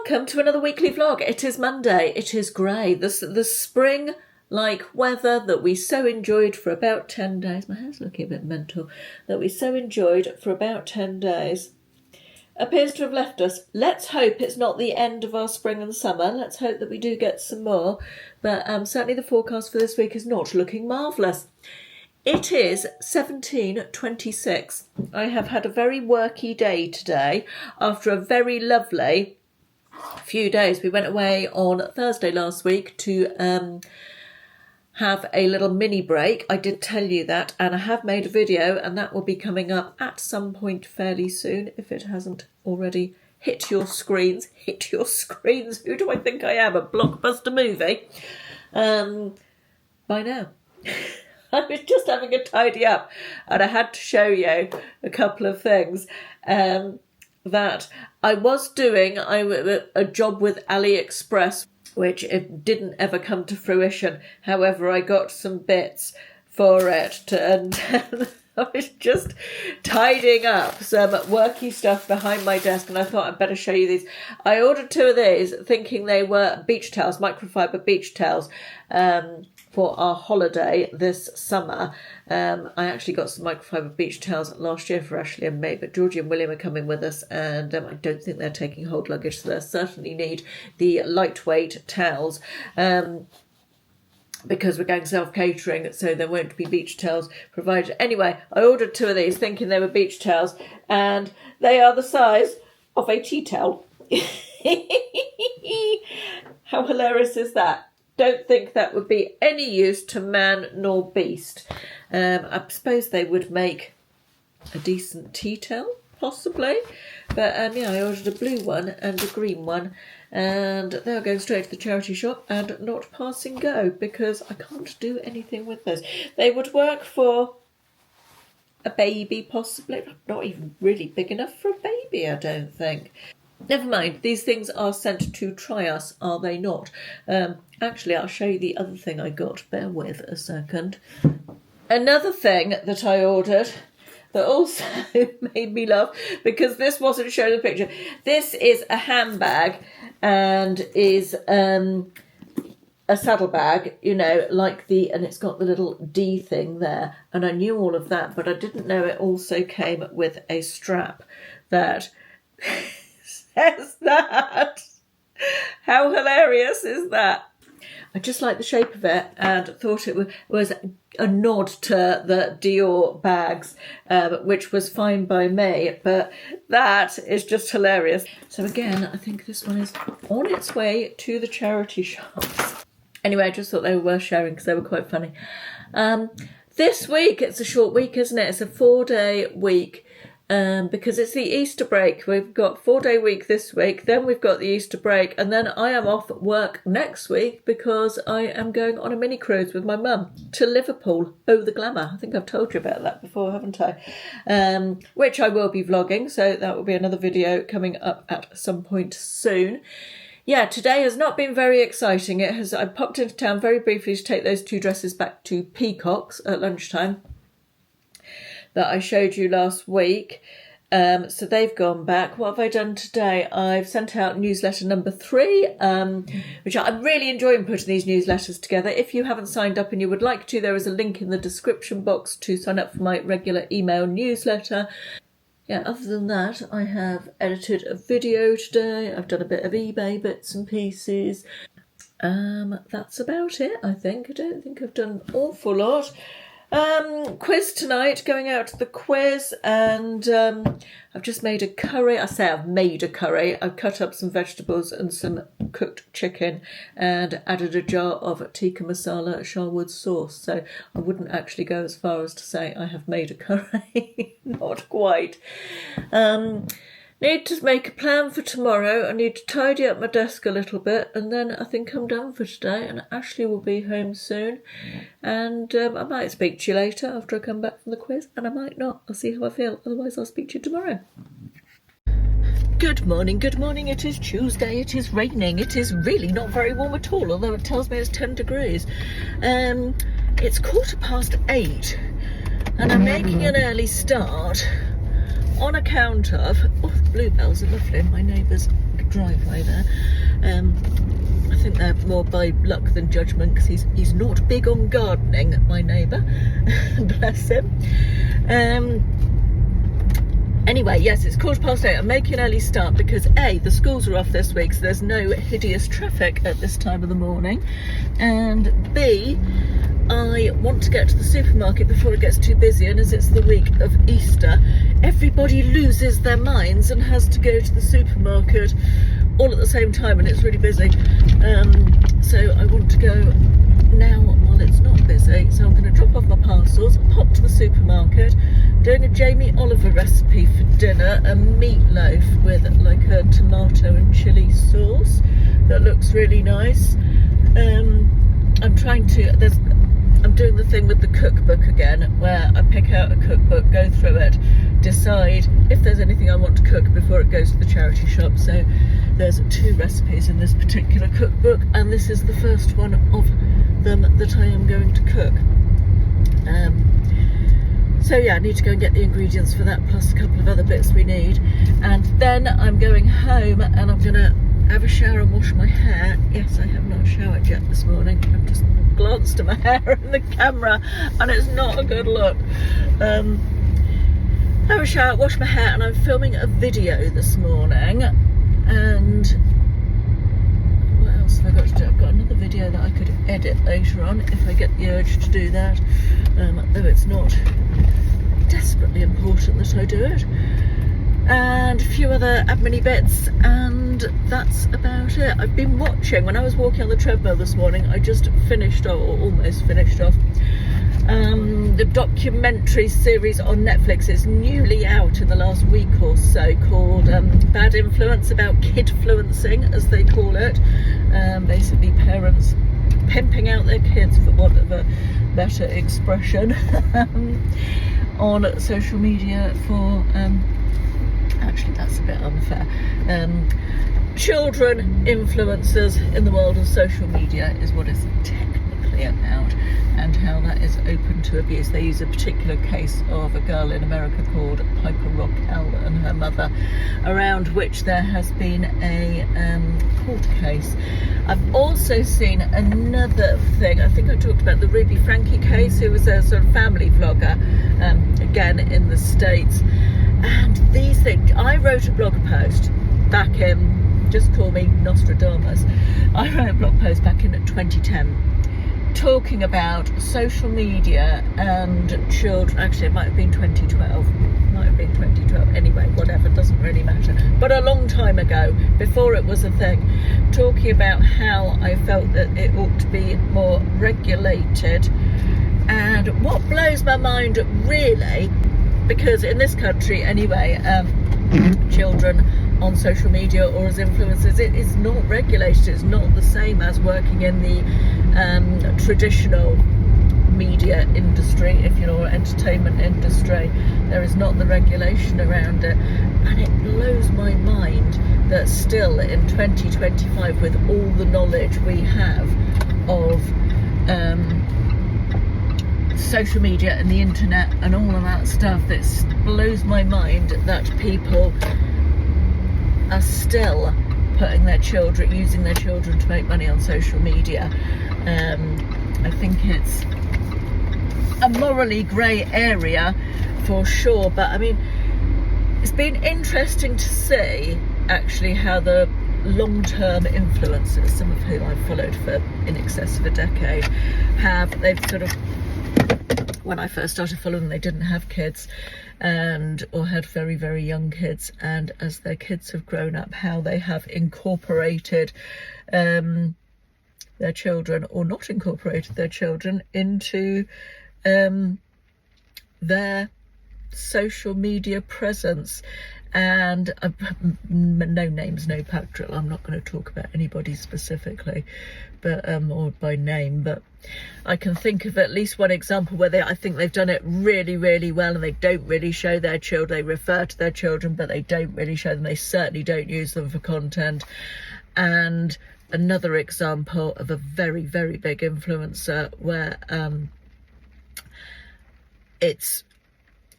welcome to another weekly vlog. It is Monday, it is grey, the spring-like weather that we so enjoyed for about 10 days. My hair's looking a bit mental. That we so enjoyed for about 10 days appears to have left us. Let's hope it's not the end of our spring and summer. Let's hope that we do get some more. But certainly the forecast for this week is not looking marvellous. It is 17:26. I have had a very worky day today after a very lovely few days. We went away on Thursday last week to have a little mini break. I did tell you that, and I have made a video, and that will be coming up at some point fairly soon if it hasn't already hit your screens. Hit your screens. Who do I think I am? A blockbuster movie? By now. I was just having a tidy up, and I had to show you a couple of things that I was doing. A job with AliExpress, which it didn't ever come to fruition. However, I got some bits for it, and I was just tidying up some worky stuff behind my desk, and I thought I'd better show you these. I ordered 2 of these thinking they were beach towels, microfiber beach towels, for our holiday this summer. I actually got some microfiber beach towels last year for Ashley and me, but Georgie and William are coming with us, and I don't think they're taking hold luggage, so they'll certainly need the lightweight towels. Because we're going self-catering, so there won't be beach towels provided. Anyway, I ordered 2 of these thinking they were beach towels, and they are the size of a tea towel. How hilarious is that? Don't think that would be any use to man nor beast. I suppose they would make a decent tea towel, possibly. But yeah, I ordered a blue one and a green one, and they're going straight to the charity shop and not passing go because I can't do anything with those. They would work for a baby, possibly. Not even really big enough for a baby, I don't think. Never mind, these things are sent to try us, are they not? Actually, I'll show you the other thing I got. Bear with a second. Another thing that I ordered that also made me laugh, because this wasn't shown in the picture. This is a handbag and is a saddlebag, you know, like and it's got the little D thing there. And I knew all of that, but I didn't know it also came with a strap that says that. How hilarious is that? I just like the shape of it and thought it was a nod to the Dior bags, which was fine by me, but that is just hilarious. So again, I think this one is on its way to the charity shops. Anyway, I just thought they were worth sharing because they were quite funny. This week, it's a short week, isn't it? It's a 4-day week. Because it's the Easter break. We've got 4-day week this week, then we've got the Easter break, and then I am off work next week because I am going on a mini cruise with my mum to Liverpool. Oh, the glamour. I think I've told you about that before, haven't I? Which I will be vlogging, so that will be another video coming up at some point soon. Yeah, today has not been very exciting. I popped into town very briefly to take those 2 dresses back to Peacock's at lunchtime that I showed you last week. So they've gone back. What have I done today? I've sent out newsletter number 3, which I'm really enjoying putting these newsletters together. If you haven't signed up and you would like to, there is a link in the description box to sign up for my regular email newsletter. Yeah, other than that, I have edited a video today. I've done a bit of eBay bits and pieces. That's about it, I think. I don't think I've done an awful lot. Quiz tonight, going out to the quiz, and I've just made a curry. I say I've made a curry. I've cut up some vegetables and some cooked chicken and added a jar of tikka masala Sharwood sauce. So I wouldn't actually go as far as to say I have made a curry. Not quite. Need to make a plan for tomorrow. I need to tidy up my desk a little bit, and then I think I'm done for today, and Ashley will be home soon, and I might speak to you later after I come back from the quiz, and I might not. I'll see how I feel. Otherwise, I'll speak to you tomorrow. Good morning, good morning. It is Tuesday. It is raining. It is really not very warm at all, although it tells me it's 10 degrees. It's 8:15, and I'm making an early start on account of, oh, bluebells are lovely, my neighbour's driveway there. I think they're more by luck than judgment, because he's not big on gardening, my neighbour. Bless him. Anyway, yes, it's 8:15. I'm making an early start because A, the schools are off this week, so there's no hideous traffic at this time of the morning, and B, I want to get to the supermarket before it gets too busy, and as it's the week of Easter, everybody loses their minds and has to go to the supermarket all at the same time, and it's really busy. So I want to go now while it's not busy, so I'm going to drop off my parcels, pop to the supermarket, doing a Jamie Oliver recipe for dinner, a meatloaf with like a tomato and chilli sauce that looks really nice. I'm doing the thing with the cookbook again, where I pick out a cookbook, go through it, decide if there's anything I want to cook before it goes to the charity shop. So there's 2 recipes in this particular cookbook, and this is the first one of them that I am going to cook. So yeah, I need to go and get the ingredients for that, plus a couple of other bits we need, and then I'm going home and I'm gonna have a shower and wash my hair. Yes, I have not showered yet this morning. I've just glanced at my hair in the camera and it's not a good look. Have a shower, wash my hair, and I'm filming a video this morning. And what else have I got to do? I've got another video that I could edit later on if I get the urge to do that, though it's not desperately important that I do it. And a few other admin bits, and that's about it. I've been watching, when I was walking on the treadmill this morning, I just finished, or almost finished off, the documentary series on Netflix. It's newly out in the last week or so, called Bad Influence, about kidfluencing, as they call it. Basically parents pimping out their kids, for want of a better expression, on social media for actually that's a bit unfair, children influencers in the world of social media is what it's technically about, and how that is open to abuse. They use a particular case of a girl in America called Piper Rockell and her mother, around which there has been a court case. I've also seen another thing. I think I talked about the Ruby Frankie case, who was a sort of family vlogger, again in the States. And these things, I wrote a blog post back in, just call me Nostradamus, I wrote a blog post back in 2010 talking about social media and children. Actually, it might have been 2012. Anyway, whatever, doesn't really matter. But a long time ago, before it was a thing, talking about how I felt that it ought to be more regulated. And what blows my mind really, because in this country anyway, children on social media or as influencers, it is not regulated. It's not the same as working in the traditional media industry, if you know, entertainment industry. There is not the regulation around it, and it blows my mind that still in 2025, with all the knowledge we have of social media and the internet and all of that stuff, it blows my mind that people are still putting their children, using their children to make money on social media. I think it's a morally grey area for sure, but I mean, it's been interesting to see actually how the long-term influencers, some of whom I've followed for in excess of a decade, they've sort of, when I first started following them, they didn't have kids, or had very, very young kids, and as their kids have grown up, how they have incorporated their children, or not incorporated their children, into their social media presence. And no names, no patrial. I'm not going to talk about anybody specifically, but or by name, but I can think of at least one example where I think they've done it really, really well, and they don't really show their children. They refer to their children, but they don't really show them. They certainly don't use them for content. And another example of a very, very big influencer where it's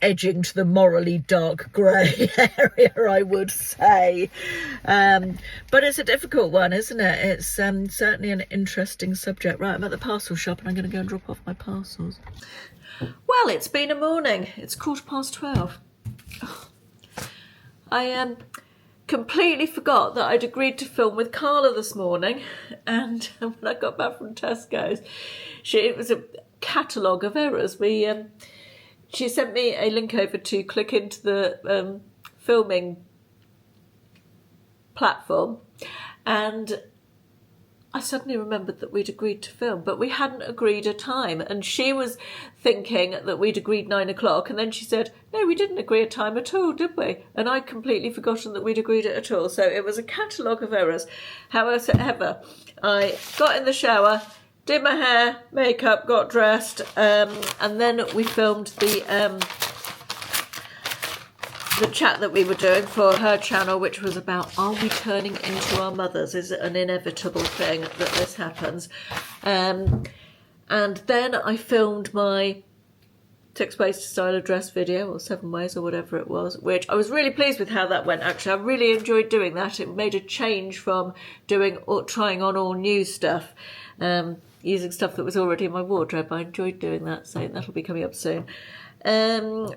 edging to the morally dark grey area, I would say. But it's a difficult one, isn't it? It's certainly an interesting subject. Right, I'm at the parcel shop and I'm going to go and drop off my parcels. Well, it's been a morning. It's 12:15. I completely forgot that I'd agreed to film with Carla this morning, and when I got back from Tesco's, it was a catalogue of errors. She sent me a link over to click into the filming platform, and I suddenly remembered that we'd agreed to film, but we hadn't agreed a time, and she was thinking that we'd agreed 9 o'clock, and then she said, no, we didn't agree a time at all, did we? And I'd completely forgotten that we'd agreed it at all, so it was a catalogue of errors. However, I got in the shower, did my hair, makeup, got dressed, and then we filmed the chat that we were doing for her channel, which was about, are we turning into our mothers? Is it an inevitable thing that this happens? And then I filmed my 6 ways to style a dress video, or 7 ways, or whatever it was, which I was really pleased with how that went, actually. I really enjoyed doing that. It made a change from doing or trying on all new stuff, using stuff that was already in my wardrobe. I enjoyed doing that, so that'll be coming up soon. And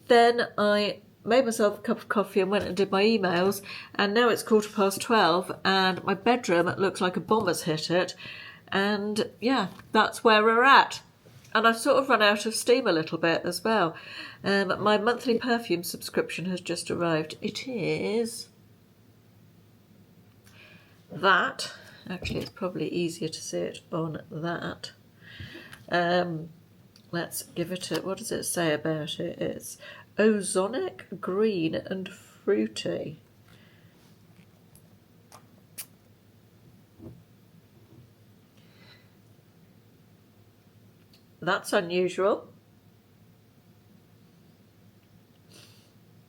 then I made myself a cup of coffee and went and did my emails, and now it's 12:15 and my bedroom looks like a bomb has hit it, and yeah, that's where we're at. And I've sort of run out of steam a little bit as well. My monthly perfume subscription has just arrived. It is that. Actually, it's probably easier to see it on that. Let's give it a, what does it say about it? It's ozonic, green and fruity. That's unusual.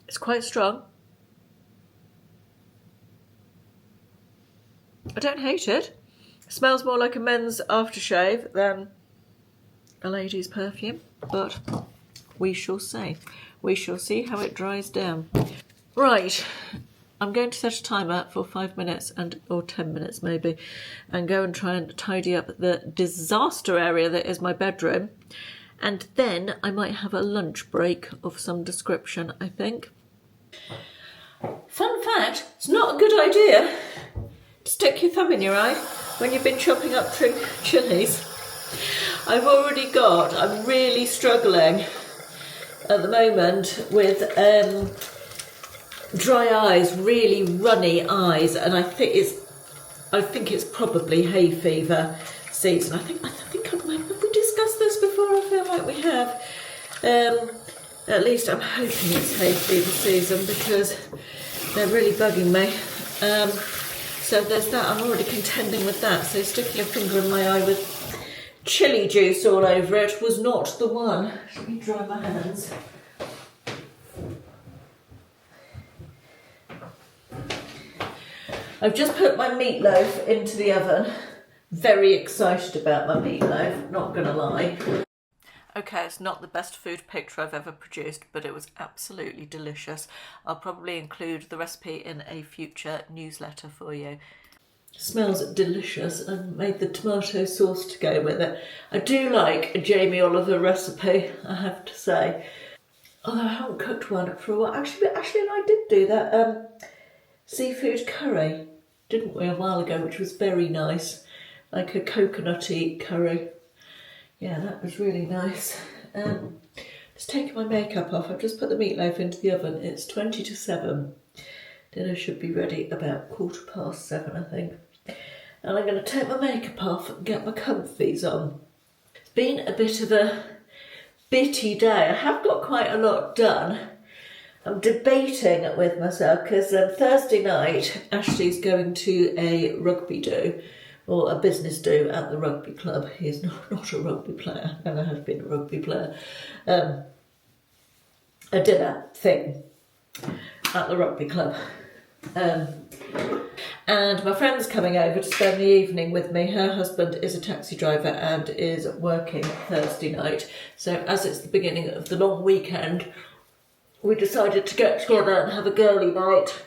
It's quite strong. I don't hate it. It smells more like a men's aftershave than a lady's perfume, but we shall see. We shall see how it dries down. Right, I'm going to set a timer for 5 minutes or 10 minutes maybe, and go and try and tidy up the disaster area that is my bedroom, and then I might have a lunch break of some description, I think. Fun fact, it's not a good idea to stick your thumb in your eye when you've been chopping up chilies. I'm really struggling at the moment with dry eyes, really runny eyes, and I think it's probably hay fever season. I think have we discussed this before? I feel like we have. At least I'm hoping it's hay fever season because they're really bugging me. So there's that. I'm already contending with that. So sticking a finger in my eye with chili juice all over it was not the one. Let me dry my hands. I've just put my meatloaf into the oven. Very excited about my meatloaf, not gonna lie. Okay, it's not the best food picture I've ever produced, but it was absolutely delicious. I'll probably include the recipe in a future newsletter for you. Smells delicious, and made the tomato sauce to go with it. I do like a Jamie Oliver recipe, I have to say. Although I haven't cooked one for a while. Actually, Ashley and I did do that seafood curry, didn't we, a while ago, which was very nice. Like a coconutty curry. Yeah, that was really nice. Just taking my makeup off. I've just put the meatloaf into the oven. It's 20 to 7. Dinner should be ready about 7:15, I think. And I'm going to take my makeup off and get my comfies on. It's been a bit of a bitty day. I have got quite a lot done. I'm debating with myself because Thursday night Ashley's going to a rugby do, or a business do at the rugby club. He's not a rugby player, never has been a rugby player. A dinner thing at the rugby club. And my friend's coming over to spend the evening with me. Her husband is a taxi driver and is working Thursday night. So as it's the beginning of the long weekend, we decided to get together and have a girly night.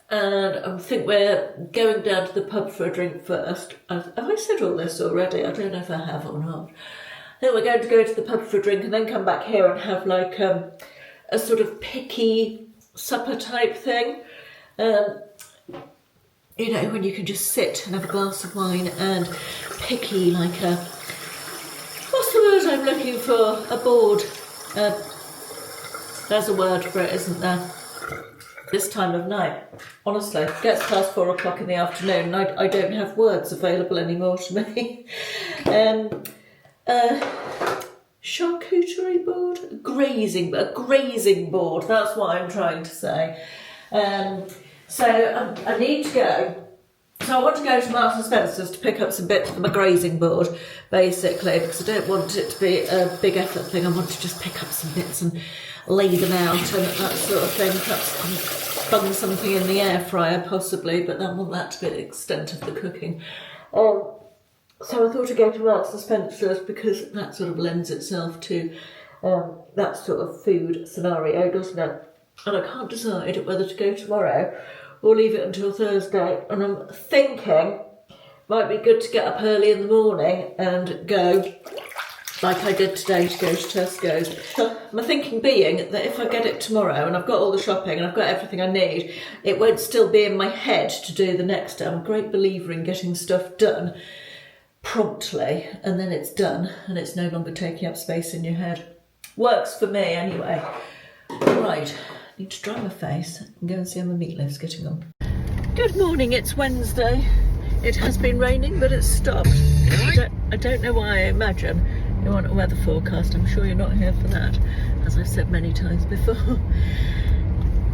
And I think we're going down to the pub for a drink first. Have I said all this already? I don't know if I have or not. I think we're going to go to the pub for a drink and then come back here and have like a sort of picky supper type thing. You know, when you can just sit and have a glass of wine and picky like a... What's the word I'm looking for? A board. There's a word for it, isn't there? This time of night, honestly, it gets past 4 o'clock in the afternoon and I don't have words available anymore to me. Charcuterie board? A grazing board, that's what I'm trying to say. So I need to go. So I want to go to Marks and Spencer's to pick up some bits for my grazing board, basically, because I don't want it to be a big effort thing. I want to just pick up some bits and lay them out and that sort of thing. Perhaps bung something in the air fryer, possibly, but I want that to be the extent of the cooking. So I thought I'd go to Marks and Spencer's because that sort of lends itself to that sort of food scenario, doesn't it? And I can't decide whether to go tomorrow or leave it until Thursday. And I'm thinking might be good to get up early in the morning and go, like I did today, to go to Tesco's. My thinking being that if I get it tomorrow and I've got all the shopping and I've got everything I need, it won't still be in my head to do the next day. I'm a great believer in getting stuff done promptly and then it's done and it's no longer taking up space in your head. Works for me anyway. Right, need to dry my face and go and see how my meatloaf's getting on. Good morning, it's Wednesday. It has been raining, but it's stopped. I don't know why. I imagine you want a weather forecast. I'm sure you're not here for that, as I've said many times before.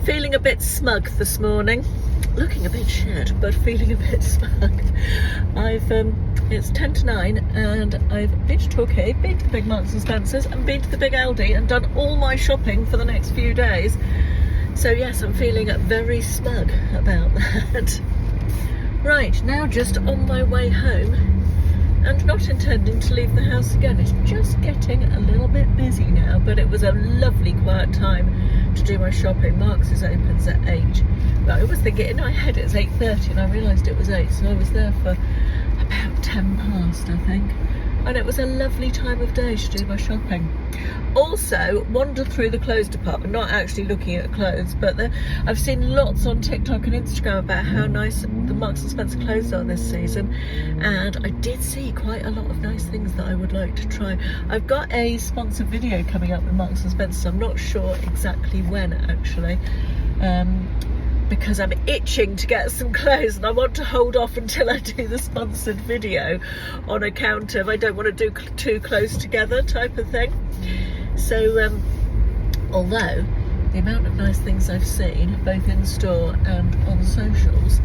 Feeling a bit smug this morning. Looking a bit shit, but feeling a bit smug. It's 10 to 9 and I've been to Torquay, been to the big Marks and Spencer's and been to the big Aldi and done all my shopping for the next few days. So yes, I'm feeling very smug about that. Right, now just on my way home and not intending to leave the house again. It's just getting a little bit busy now, but it was a lovely quiet time to do my shopping. Marks' opens at 8. But I was thinking in my head it's 8:30 and I realised it was 8, so I was there for about 10 past, I think. And it was a lovely time of day to do my shopping. Also, wandered through the clothes department, not actually looking at clothes, but I've seen lots on TikTok and Instagram about how nice the Marks and Spencer clothes are this season. And I did see quite a lot of nice things that I would like to try. I've got a sponsored video coming up with Marks and Spencer, so I'm not sure exactly when actually. Because I'm itching to get some clothes and I want to hold off until I do the sponsored video on account of I don't want to do too close together type of thing. So although the amount of nice things I've seen both in store and on socials,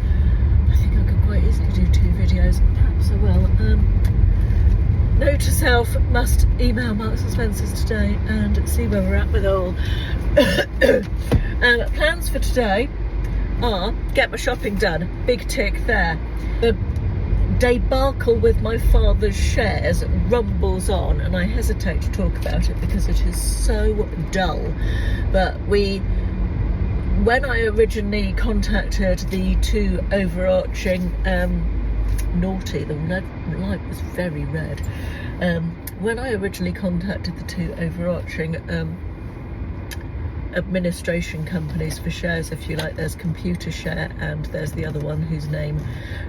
I think I could quite easily do 2 videos. Perhaps I will. Note to self, must email Marks and Spencer's today and see where we're at with all. Plans for today are get my shopping done, big tick there. The debacle with my father's shares rumbles on and I hesitate to talk about it because it is so dull. But when I originally contacted the 2 overarching naughty, the red light was very red. When I originally contacted the 2 overarching administration companies for shares, if you like, there's Computer Share and there's the other one whose name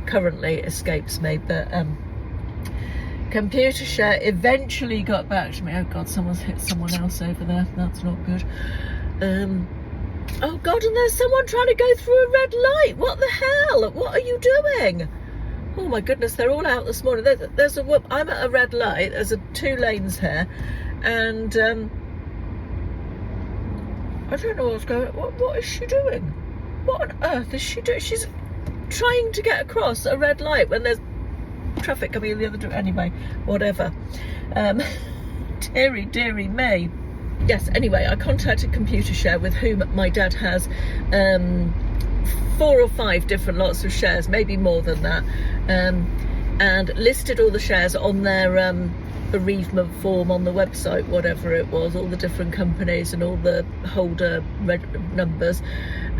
currently escapes me, but Computer Share eventually got back to me. Oh god, someone's hit someone else over there, that's not good. Oh god, and there's someone trying to go through a red light. What the hell? What are you doing? Oh my goodness, they're all out this morning. I'm at a red light, there's 2 lanes here, and I don't know what's going on. What is she doing? What on earth is she doing? She's trying to get across a red light when there's traffic coming in the other direction. Anyway, whatever. Deary me. yes, anyway, I contacted Computershare, with whom my dad has 4 or 5 different lots of shares, maybe more than that, and listed all the shares on their bereavement form on the website, whatever it was, all the different companies and all the holder numbers,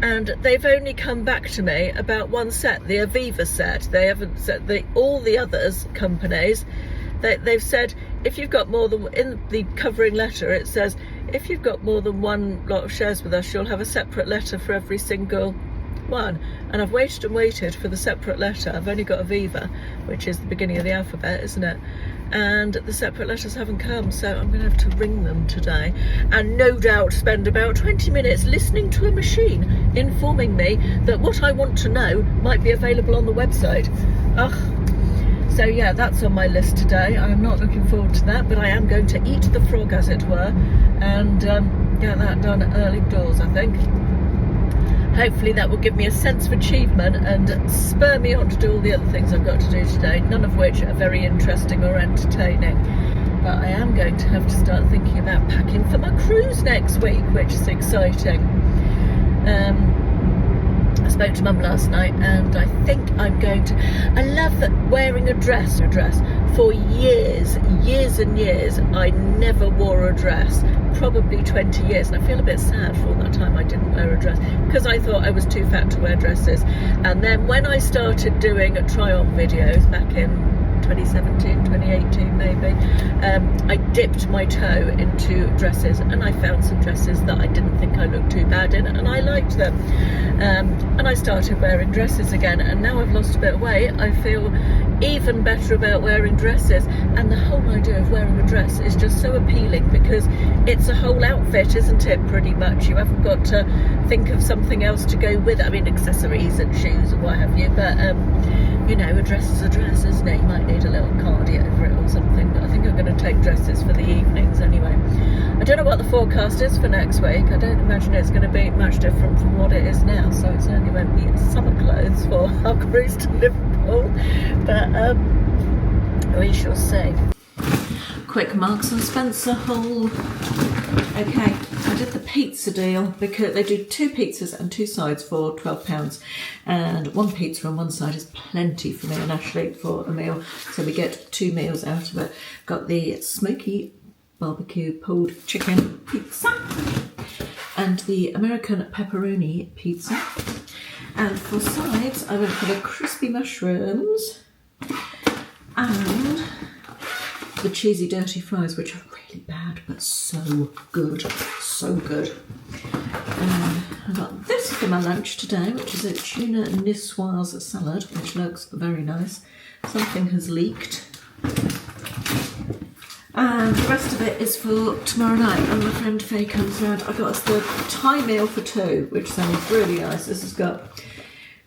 and they've only come back to me about one set, the Aviva set. They haven't said all the others companies. They've said, if you've got more than, in the covering letter it says, if you've got more than one lot of shares with us, you'll have a separate letter for every single one. And I've waited and waited for the separate letter. I've only got Aviva, which is the beginning of the alphabet, isn't it? And the separate letters haven't come, so I'm going to have to ring them today, and no doubt spend about 20 minutes listening to a machine informing me that what I want to know might be available on the website. Ugh. So yeah, that's on my list today. I'm not looking forward to that, but I am going to eat the frog, as it were, and get that done early doors, I think. Hopefully that will give me a sense of achievement and spur me on to do all the other things I've got to do today, none of which are very interesting or entertaining. But I am going to have to start thinking about packing for my cruise next week, which is exciting. I spoke to Mum last night, and I think I'm going to... I love that wearing a dress. For years and years, I never wore a dress, probably 20 years, and I feel a bit sad for all that time I didn't wear a dress, because I thought I was too fat to wear dresses. And then when I started doing try-on videos back in 2017, 2018 maybe, I dipped my toe into dresses, and I found some dresses that I didn't think I looked too bad in, and I liked them. And I started wearing dresses again, and now I've lost a bit of weight, I feel even better about wearing dresses. And the whole idea of wearing a dress is just so appealing, because it's a whole outfit, isn't it, pretty much? You haven't got to think of something else to go with it. I mean, accessories and shoes and what have you, but you know, a dress is a dress, isn't it? You might need a little cardi over it or something, but I think I'm going to take dresses for the evenings anyway. I don't know what the forecast is for next week. I don't imagine it's going to be much different from what it is now, so it's only going to be summer clothes for our cruise to Liverpool, but we shall see. Quick Marks and Spencer haul. Okay, I did the pizza deal, because they do 2 pizzas and 2 sides for £12, and 1 pizza on one side is plenty for me and Ashley for a meal, so we get 2 meals out of it. Got the smoky barbecue pulled chicken pizza and the American pepperoni pizza, and for sides I went for the crispy mushrooms and the cheesy dirty fries, which are really bad but so good, so good. I got this for my lunch today, which is a tuna niçoise salad, which looks very nice. Something has leaked. And the rest of it is for tomorrow night when my friend Faye comes round. I got us the Thai meal for 2, which sounds really nice. This has got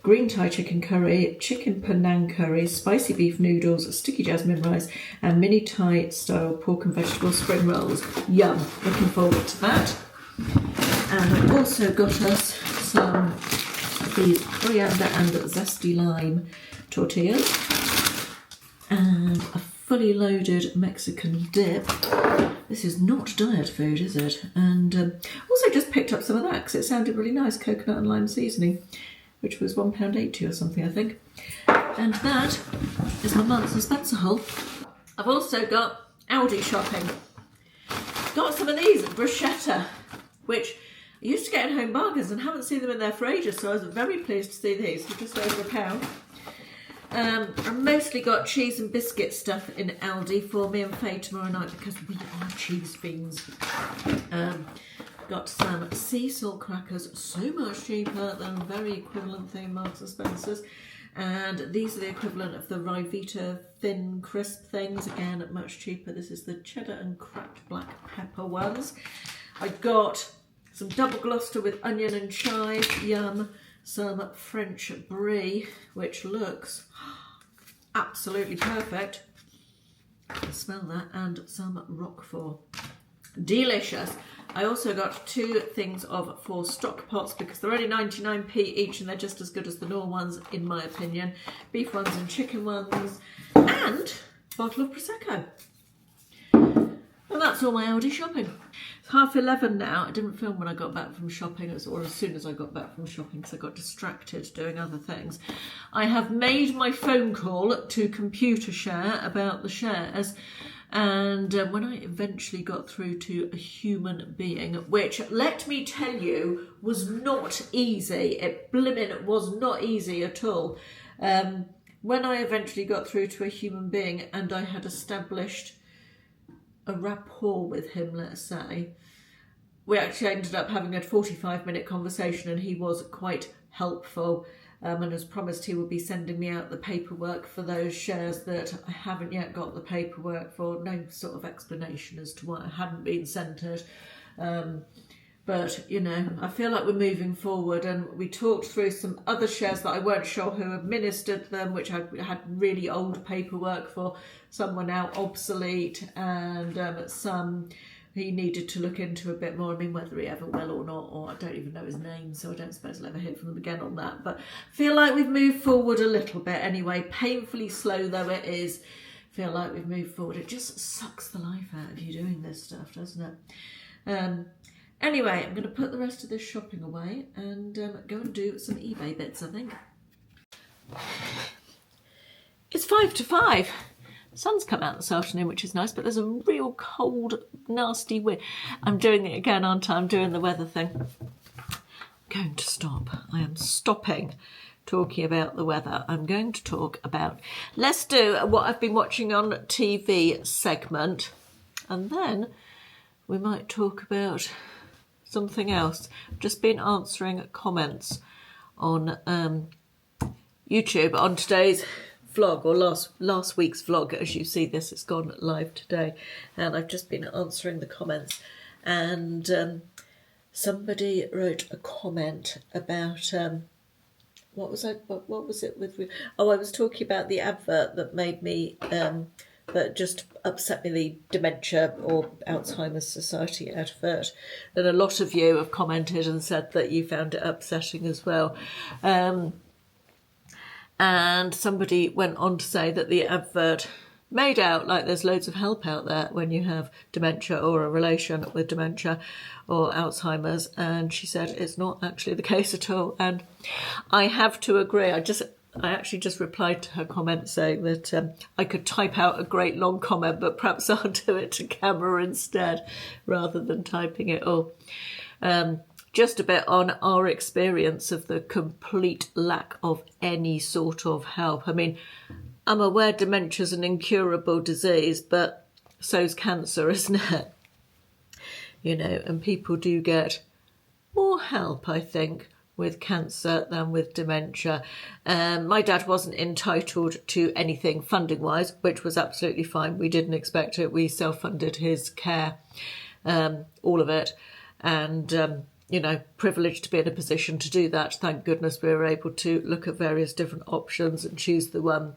green Thai chicken curry, chicken Penang curry, spicy beef noodles, sticky jasmine rice, and mini Thai style pork and vegetable spring rolls. Yum, looking forward to that. And I've also got us some of these coriander and zesty lime tortillas, and a fully loaded Mexican dip. This is not diet food, is it? And also just picked up some of that because it sounded really nice, coconut and lime seasoning, which was £1.80 or something, I think. And that is my Marks and Spencer haul. I've also got Aldi shopping. Got some of these bruschetta, which I used to get in Home Bargains and haven't seen them in there for ages, so I was very pleased to see these for just over £1. I mostly got cheese and biscuit stuff in Aldi for me and Faye tomorrow night, because we are cheese fiends. Got some sea salt crackers, so much cheaper than a very equivalent thing in Marks and Spencer's. And these are the equivalent of the Ryvita thin crisp things, again much cheaper. This is the cheddar and cracked black pepper ones. I got some double Gloucester with onion and chive, yum. Some French brie, which looks absolutely perfect. I can smell that. And some Roquefort. Delicious. I also got 2 things of 4 stock pots, because they're only 99p each and they're just as good as the normal ones in my opinion. Beef ones and chicken ones, and a bottle of Prosecco. And that's all my Aldi shopping. It's 11:30 now. I didn't film when I got back from shopping, or as soon as I got back from shopping, because I got distracted doing other things. I have made my phone call to Computer Share about the shares, and when I eventually got through to a human being, which, let me tell you, was not easy. It blimmin' was not easy at all. When I eventually got through to a human being and I had established a rapport with him, let's say, we actually ended up having a 45-minute conversation, and he was quite helpful, and as promised he would be sending me out the paperwork for those shares that I haven't yet got the paperwork for. No sort of explanation as to why I hadn't been sent it. But, you know, I feel like we're moving forward, and we talked through some other shares that I weren't sure who administered them, which I had really old paperwork for. Some were now obsolete, and some he needed to look into a bit more. I mean, whether he ever will or not, or I don't even know his name, so I don't suppose I'll ever hear from them again on that. But I feel like we've moved forward a little bit anyway, painfully slow though it is. I feel like we've moved forward. It just sucks the life out of you doing this stuff, doesn't it? Anyway, I'm going to put the rest of this shopping away and go and do some eBay bits, I think. It's 5 to 5. The sun's come out this afternoon, which is nice, but there's a real cold, nasty wind. I'm doing it again, aren't I? I'm doing the weather thing. I'm going to stop. I am stopping talking about the weather. I'm going to talk about... Let's do what I've been watching on TV segment, and then we might talk about... something else. I've just been answering comments on YouTube on today's vlog, or last week's vlog. As you see this, it's gone live today, and I've just been answering the comments, and somebody wrote a comment about what was it with? Oh, I was talking about the advert that made me that just upset me, the Dementia or Alzheimer's Society advert. And a lot of you have commented and said that you found it upsetting as well. And somebody went on to say that the advert made out like there's loads of help out there when you have dementia or a relation with dementia or Alzheimer's. And she said it's not actually the case at all. And I have to agree. I actually just replied to her comment saying that I could type out a great long comment, but perhaps I'll do it to camera instead rather than typing it all. Just a bit on our experience of the complete lack of any sort of help. I mean, I'm aware dementia's an incurable disease, but so's cancer, isn't it? You know, and people do get more help, I think, with cancer than with dementia. My dad wasn't entitled to anything funding-wise, which was absolutely fine. We didn't expect it. We self-funded his care, all of it. And, you know, privileged to be in a position to do that. Thank goodness we were able to look at various different options and choose the one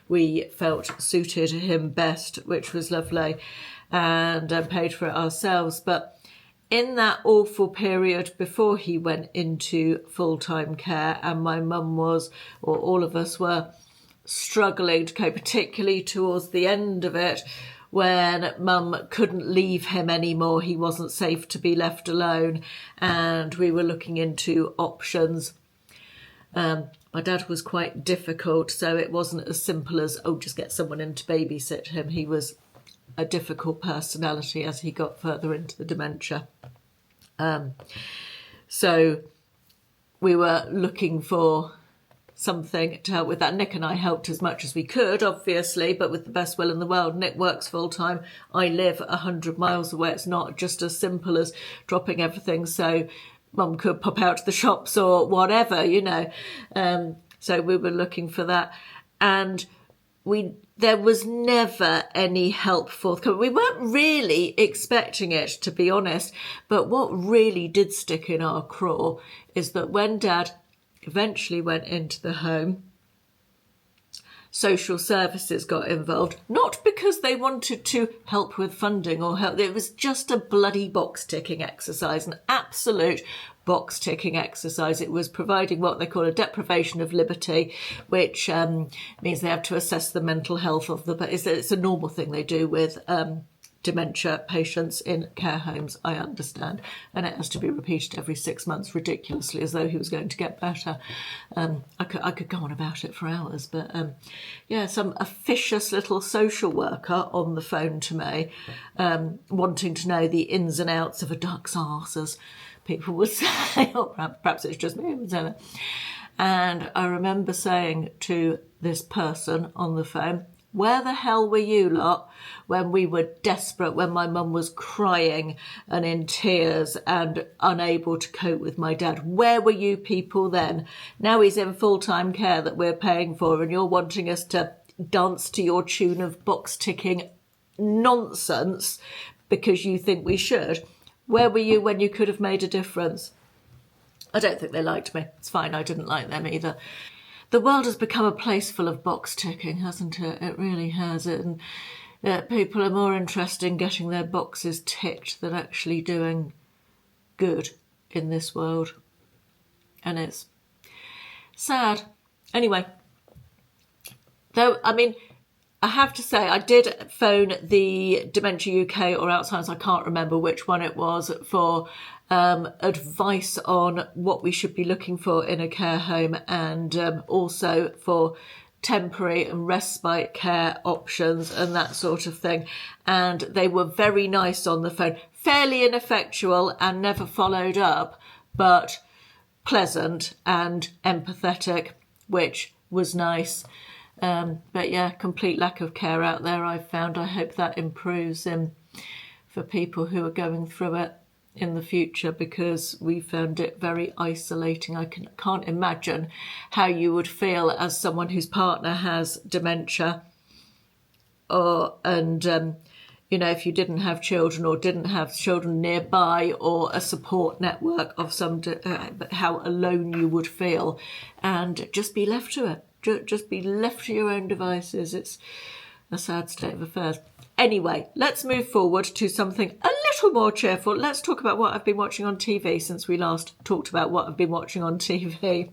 we felt suited him best, which was lovely, and paid for it ourselves. But in that awful period before he went into full-time care, and my mum was, or all of us were, struggling to cope, particularly towards the end of it, when mum couldn't leave him anymore. He wasn't safe to be left alone, and we were looking into options. My dad was quite difficult, so it wasn't as simple as, oh, just get someone in to babysit him. He was a difficult personality as he got further into the dementia. So we were looking for something to help with that. Nick and I helped as much as we could, obviously, but with the best will in the world. Nick works full time. I live 100 miles away. It's not just as simple as dropping everything so mum could pop out to the shops or whatever, you know. So we were looking for that, and there was never any help forthcoming. We weren't really expecting it, to be honest, but what really did stick in our craw is that when Dad eventually went into the home, social services got involved, not because they wanted to help with funding or help. It was just a bloody box-ticking exercise, an absolute box-ticking exercise. It was providing what they call a deprivation of liberty, which means they have to assess the mental health of the... It's a normal thing they do with dementia patients in care homes, I understand. And it has to be repeated every 6 months ridiculously, as though he was going to get better. I could go on about it for hours, but yeah, some officious little social worker on the phone to me, wanting to know the ins and outs of a duck's arse, as people would say, or perhaps it's just me who would say that. And I remember saying to this person on the phone, where the hell were you lot when we were desperate, when my mum was crying and in tears and unable to cope with my dad? Where were you people then? Now he's in full-time care that we're paying for, and you're wanting us to dance to your tune of box-ticking nonsense because you think we should. Where were you when you could have made a difference? I don't think they liked me. It's fine, I didn't like them either. The world has become a place full of box ticking, hasn't it? It really has. And people are more interested in getting their boxes ticked than actually doing good in this world. And it's sad. Anyway, though, I mean, I have to say, I did phone the Dementia UK or Alzheimer's, I can't remember which one it was, for advice on what we should be looking for in a care home, and also for temporary and respite care options and that sort of thing. And they were very nice on the phone, fairly ineffectual and never followed up, but pleasant and empathetic, which was nice. But yeah, complete lack of care out there, I've found. I hope that improves for people who are going through it in the future, because we found it very isolating. I can't imagine how you would feel as someone whose partner has dementia, if you didn't have children or didn't have children nearby or a support network of some, how alone you would feel, and just be left to it. Just be left to your own devices. It's a sad state of affairs. Anyway, let's move forward to something a little more cheerful. Let's talk about what I've been watching on TV since we last talked about what I've been watching on TV.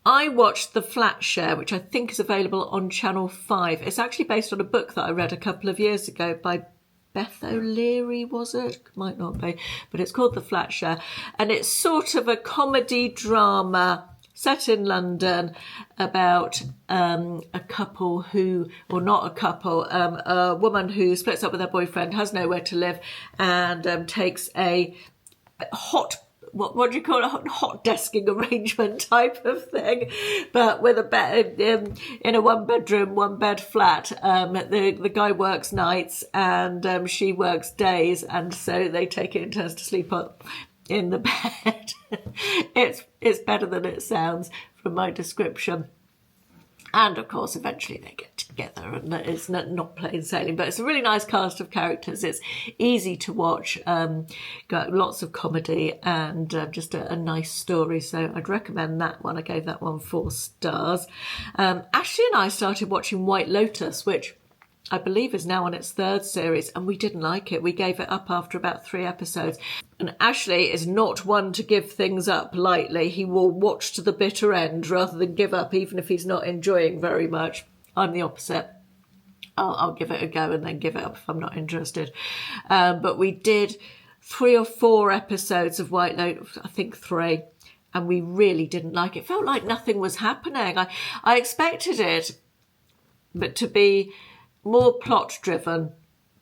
I watched The Flat Share, which I think is available on Channel 5. It's actually based on a book that I read a couple of years ago by Beth O'Leary, was it? Might not be, but it's called The Flat Share. And it's sort of a comedy drama set in London about a couple who, or not a couple, a woman who splits up with her boyfriend, has nowhere to live, and takes a hot, what do you call it, hot desking arrangement type of thing, but with a bed in a one bed flat. The guy works nights and she works days, and so they take it in turns to sleep in the bed. It's better than it sounds from my description. And of course, eventually they get together, and it's not plain sailing, but it's a really nice cast of characters. It's easy to watch, got lots of comedy, and just a nice story. So I'd recommend that one. I gave that one 4 stars. Ashley and I started watching White Lotus, which I believe is now on its 3rd series, and we didn't like it. We gave it up after about 3 episodes. And Ashley is not one to give things up lightly. He will watch to the bitter end rather than give up, even if he's not enjoying very much. I'm the opposite. I'll give it a go and then give it up if I'm not interested. But we did 3 or 4 episodes of White Lotus, I think 3, and we really didn't like it. It felt like nothing was happening. I expected it, but to be more plot driven,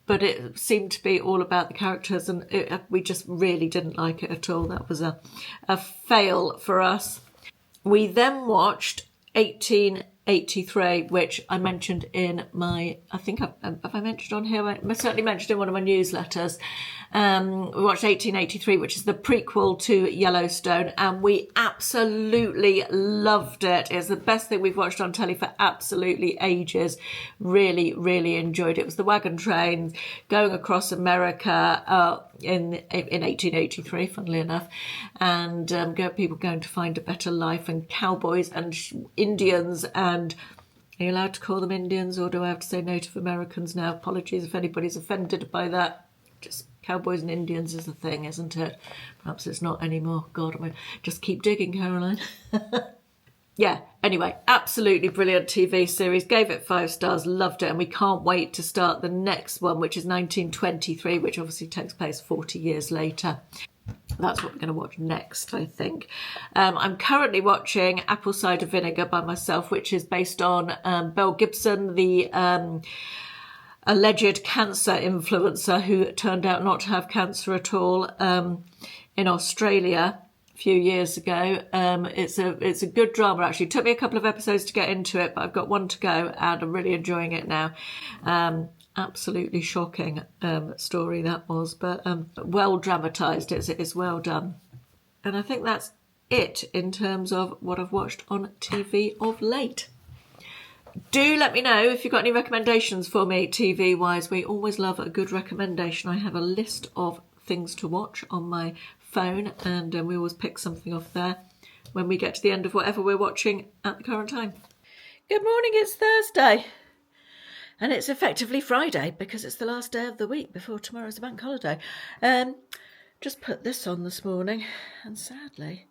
but it seemed to be all about the characters, and we just really didn't like it at all. That was a fail for us. We then watched 1883, which I mentioned in my, I think, have I mentioned on here? I certainly mentioned in one of my newsletters. We watched 1883, which is the prequel to Yellowstone, and we absolutely loved it. It's the best thing we've watched on telly for absolutely ages. Really, really enjoyed it. It was the wagon train going across America in 1883, funnily enough, and people going to find a better life, and cowboys and Indians, and are you allowed to call them Indians, or do I have to say Native Americans now? Apologies if anybody's offended by that. Just cowboys and Indians is a thing, isn't it? Perhaps it's not anymore. God, just keep digging, Caroline. yeah, anyway, absolutely brilliant TV series. Gave it 5 stars, loved it, and we can't wait to start the next one, which is 1923, which obviously takes place 40 years later. That's what we're going to watch next, I think. I'm currently watching Apple Cider Vinegar by myself, which is based on Mel Gibson, the alleged cancer influencer who turned out not to have cancer at all in Australia a few years ago. It's a good drama, actually. It took me a couple of episodes to get into it, but I've got one to go and I'm really enjoying it now. Absolutely shocking story that was, but well dramatised. It's well done. And I think that's it in terms of what I've watched on TV of late. Do let me know if you've got any recommendations for me TV wise. We always love a good recommendation. I have a list of things to watch on my phone, and we always pick something off there when we get to the end of whatever we're watching at the current time. Good morning, it's Thursday. And it's effectively Friday because it's the last day of the week before tomorrow's a bank holiday. Just put this on this morning, and sadly,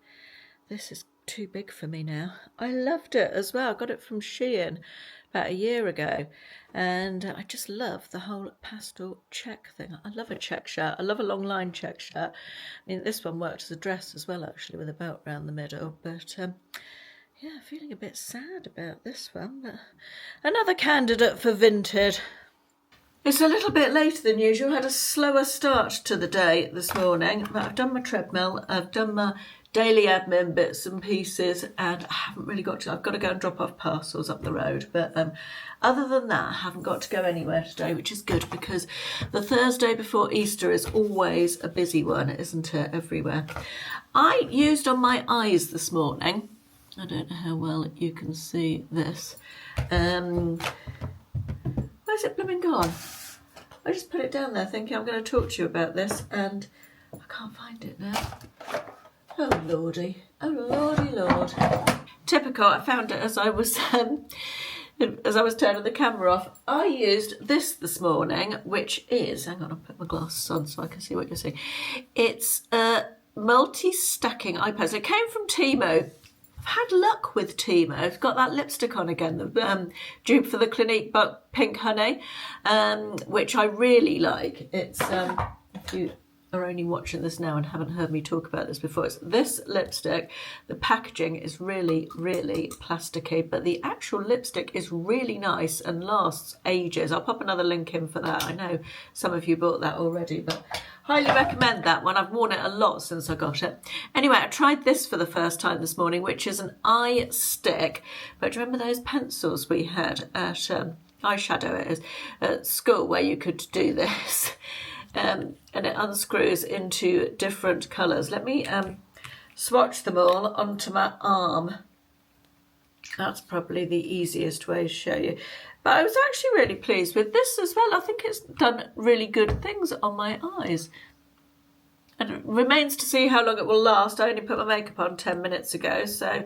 this is too big for me now. I loved it as well. I got it from Shein about a year ago, and I just love the whole pastel check thing. I love a check shirt. I love a long line check shirt. I mean, this one worked as a dress as well, actually, with a belt around the middle, but yeah, feeling a bit sad about this one, but another candidate for Vinted. It's a little bit later than usual. I had a slower start to the day this morning, but I've done my treadmill, I've done my daily admin bits and pieces, and I haven't really got to, I've got to go and drop off parcels up the road, but other than that, I haven't got to go anywhere today, which is good because the Thursday before Easter is always a busy one, isn't it, everywhere. I used on my eyes this morning, I don't know how well you can see this. Where's it blooming gone? I just put it down there thinking I'm going to talk to you about this, and I can't find it now. Oh lordy, oh lordy lord. Typical, I found it as I was turning the camera off. I used this morning, which is, hang on, I'll put my glasses on so I can see what you're seeing. It's a multi-stacking eye pencil. It came from Temu. I've had luck with Temu. I've got that lipstick on again, the dupe for the Clinique but Pink Honey, which I really like. It's, if you are only watching this now and haven't heard me talk about this before, it's this lipstick. The packaging is really, really plasticky, but the actual lipstick is really nice and lasts ages. I'll pop another link in for that. I know some of you bought that already, but highly recommend that one. I've worn it a lot since I got it. Anyway, I tried this for the first time this morning, which is an eye stick. But do you remember those pencils we had at Eyeshadow it is, at school, where you could do this? And it unscrews into different colours. Let me swatch them all onto my arm. That's probably the easiest way to show you. But I was actually really pleased with this as well. I think it's done really good things on my eyes. And it remains to see how long it will last. I only put my makeup on 10 minutes ago, so,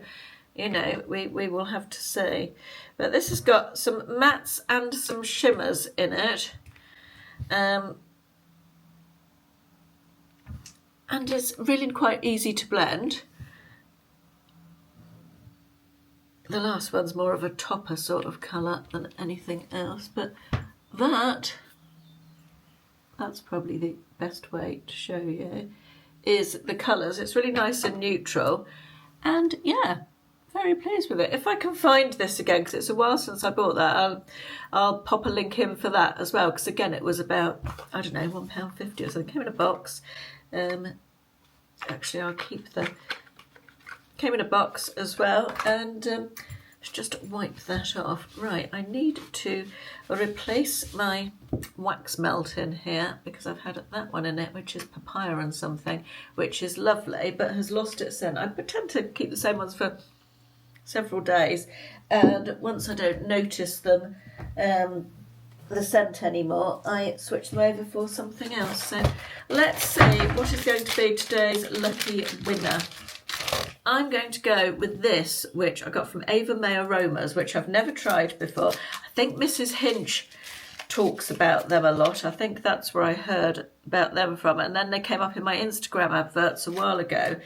you know, we will have to see. But this has got some mattes and some shimmers in it. And it's really quite easy to blend. The last one's more of a topper sort of colour than anything else, but that's probably the best way to show you, is the colours. It's really nice and neutral, and yeah, very pleased with it. If I can find this again, because it's a while since I bought that, I'll pop a link in for that as well, because again, it was about, I don't know, £1.50 or something. It came in a box. Actually, I'll keep came in a box as well, and let's just wipe that off. Right, I need to replace my wax melt in here because I've had that one in it, which is papaya and something, which is lovely but has lost its scent. I tend to keep the same ones for several days, and once I don't notice them the scent anymore, I switch them over for something else. So let's see what is going to be today's lucky winner. I'm going to go with this, which I got from Ava May Aromas, which I've never tried before. I think Mrs. Hinch talks about them a lot. I think that's where I heard about them from. And then they came up in my Instagram adverts a while ago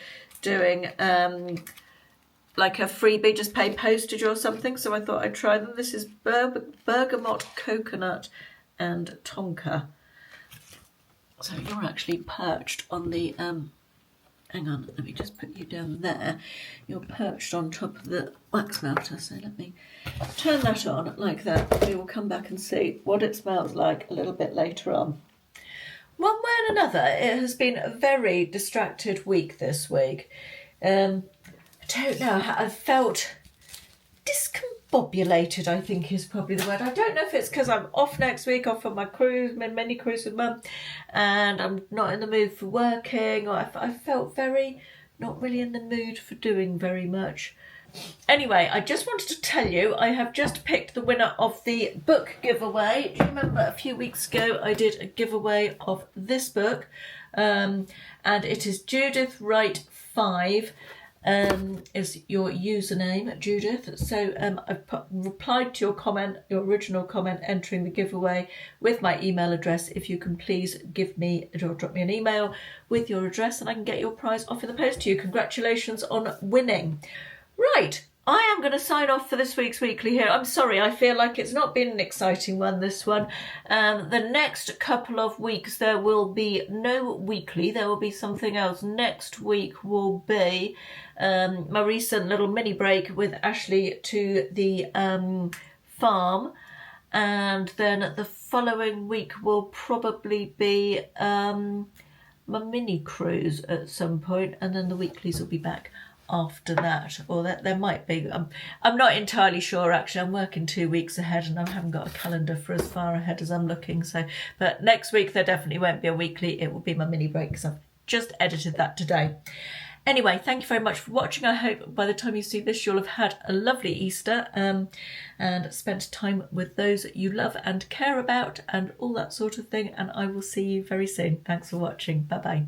doing like a freebie, just pay postage or something. So I thought I'd try them. This is bergamot, coconut and tonka. So you're actually perched on the, hang on, let me just put you down there. You're perched on top of the wax melter. So let me turn that on like that. We will come back and see what it smells like a little bit later on. One way and another, it has been a very distracted week this week. I don't know, I've felt discombobulated, I think is probably the word. I don't know if it's because I'm off next week, off on my cruise, my mini cruise with Mum, and I'm not in the mood for working, or I felt very, not really in the mood for doing very much. Anyway, I just wanted to tell you, I have just picked the winner of the book giveaway. Do you remember a few weeks ago I did a giveaway of this book? And it is Judith Wright 5 is your username, Judith. So I've replied to your comment, your original comment, entering the giveaway with my email address. If you can please give me or drop me an email with your address and I can get your prize off in the post to you. Congratulations on winning. Right, I am going to sign off for this week's weekly here. I'm sorry, I feel like it's not been an exciting one, this one. The next couple of weeks there will be no weekly, there will be something else. Next week will be my recent little mini break with Ashley to the farm. And then the following week will probably be my mini cruise at some point. And then the weeklies will be back after that, or that there might be. I'm not entirely sure actually. I'm working 2 weeks ahead and I haven't got a calendar for as far ahead as I'm looking. So, but next week there definitely won't be a weekly. It will be my mini break because I've just edited that today. Anyway, thank you very much for watching. I hope by the time you see this you'll have had a lovely Easter and spent time with those that you love and care about and all that sort of thing, and I will see you very soon. Thanks for watching. Bye bye.